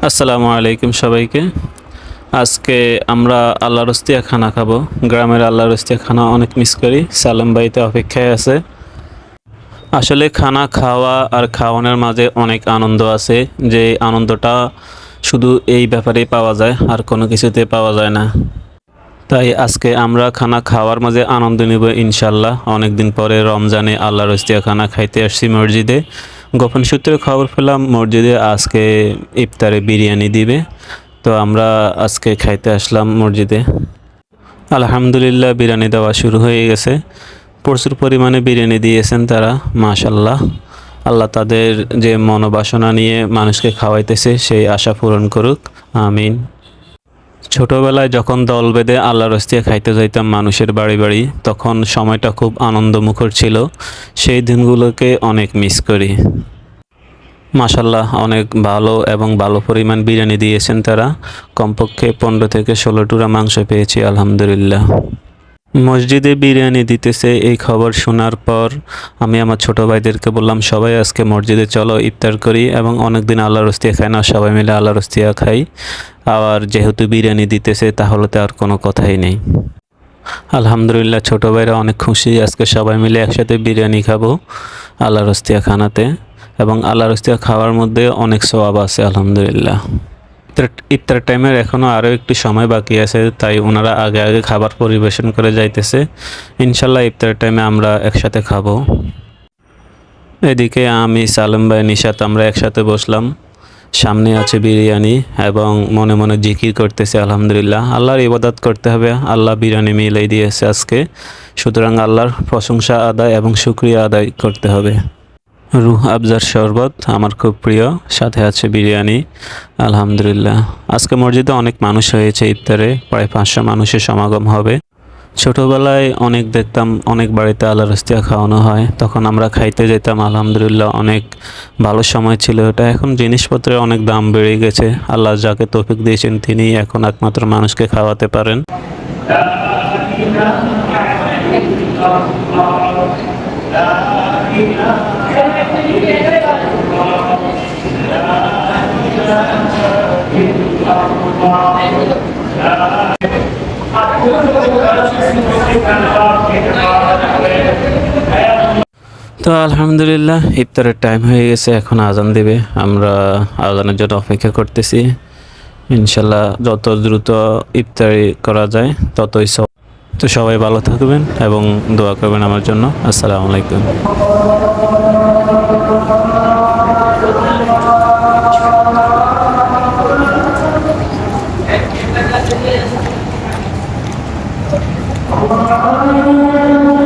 আসসালামু আলাইকুম সবাইকে। আজকে আমরা আল্লাহর রস্তিয়া খানা খাবো। গ্রামের আল্লাহর রস্তিয়া খানা অনেক মিস করি। সালাম ভাইতে অপেক্ষায় আছে। আসলে খানা খাওয়া আর খাওয়ানোর মাঝে অনেক আনন্দ আছে, যে আনন্দটা শুধু এই ব্যাপারেই পাওয়া যায়, আর কোনো কিছুতে পাওয়া যায় না। তাই আজকে আমরা খানা খাওয়ার মাঝে আনন্দ নেব ইনশাল্লাহ। অনেকদিন পরে রমজানে আল্লাহর রস্তিয়া খানা খাইতে আসছি মসজিদে। গোপন সূত্রে খবর পেলাম মসজিদে আজকে ইফতারে বিরিয়ানি দিবে। তো আমরা আজকে খাইতে আসলাম মসজিদে। আলহামদুলিল্লাহ বিরিয়ানি দেওয়া শুরু হয়ে গেছে। প্রচুর পরিমাণে বিরিয়ানি দিয়েছেন তারা, মাশাল্লাহ। আল্লাহ তাদের যে মনোবাসনা নিয়ে মানুষকে খাওয়াইতেছে সেই আশা পূরণ করুক, আমিন। ছোটবেলায় যখন দল বেঁধে আল্লাহর রস্তিয়া খাইতে যাইতাম মানুষের বাড়ি বাড়ি, তখন সময়টা খুব আনন্দমুখর ছিল। সেই দিনগুলোকে অনেক মিস করি। মাশাল্লাহ অনেক ভালো এবং ভালো পরিমাণ বিরিয়ানি দিয়েছেন তারা। কমপক্ষে 15 থেকে 16 টুকরা মাংস পেয়েছি আলহামদুলিল্লাহ। মসজিদে বিরিয়ানি দিতেছে এই খবর শোনার পর আমি আমার ছোট ভাইদেরকে বললাম, সবাই আজকে মসজিদে চলো ইফতার করি, এবং অনেকদিন আল্লাহর রস্তিয়া খাই না, সবাই মিলে আল্লাহর রস্তিয়া খাই। আবার যেহেতু বিরিয়ানি দিতেছে তাহলে তো আর কোনো কথাই নেই। আলহামদুলিল্লাহ ছোট ভাইরা অনেক খুশি, আজকে সবাই মিলে একসাথে বিরিয়ানি খাবো আল্লাহর রস্তিয়া খানাতে। এবং আল্লাহর রস্তিয়া খাওয়ার মধ্যে অনেক সওয়াব আছে আলহামদুলিল্লাহ। ইফতার টাইমের এখনও আরও একটু সময় বাকি আছে, তাই ওনারা আগে আগে খাবার পরিবেশন করে যাইতেছে। ইনশাল্লাহ ইফতার টাইমে আমরা একসাথে খাবো। এদিকে আমি, সালেম ভাই, নিশাত আমরা একসাথে বসলাম। সামনে আছে বিরিয়ানি এবং মনে মনে জিকির করতেছে আলহামদুলিল্লাহ। আল্লাহর ইবাদত করতে হবে, আল্লাহ বিরিয়ানি মিলাই দিয়েছে আজকে, সুতরাং আল্লাহর প্রশংসা আদায় এবং শুকরিয়া আদায় করতে হবে। রুহ আফজার শরবত আমার খুব প্রিয়, সাথে আছে বিরিয়ানি আলহামদুলিল্লাহ। আজকে মসজিদে অনেক মানুষ হয়েছে, ইফতারে প্রায় 500 মানুষের সমাগম হবে। ছোটোবেলায় অনেক দেখতাম অনেক বাড়িতে আল্লাহর রস্তিয়া খাওয়ানো হয়, তখন আমরা খাইতে যেতাম আলহামদুলিল্লাহ। অনেক ভালো সময় ছিল এটা। এখন জিনিসপত্রের অনেক দাম বেড়ে গেছে। আল্লাহ যাকে তৌফিক দিয়েছেন তিনি এখন একমাত্র মানুষকে খাওয়াতে পারেন। তো আলহামদুলিল্লাহ ইফতারের টাইম হয়ে গেছে, এখন আজান দেবে। আমরা আজানের জন্য অপেক্ষা করতেছি। ইনশাল্লাহ যত দ্রুত ইফতারি করা যায় ততই সব। তো সবাই ভালো থাকবেন এবং দোয়া করবেন আমার জন্য। আসসালামু আলাইকুম। Allah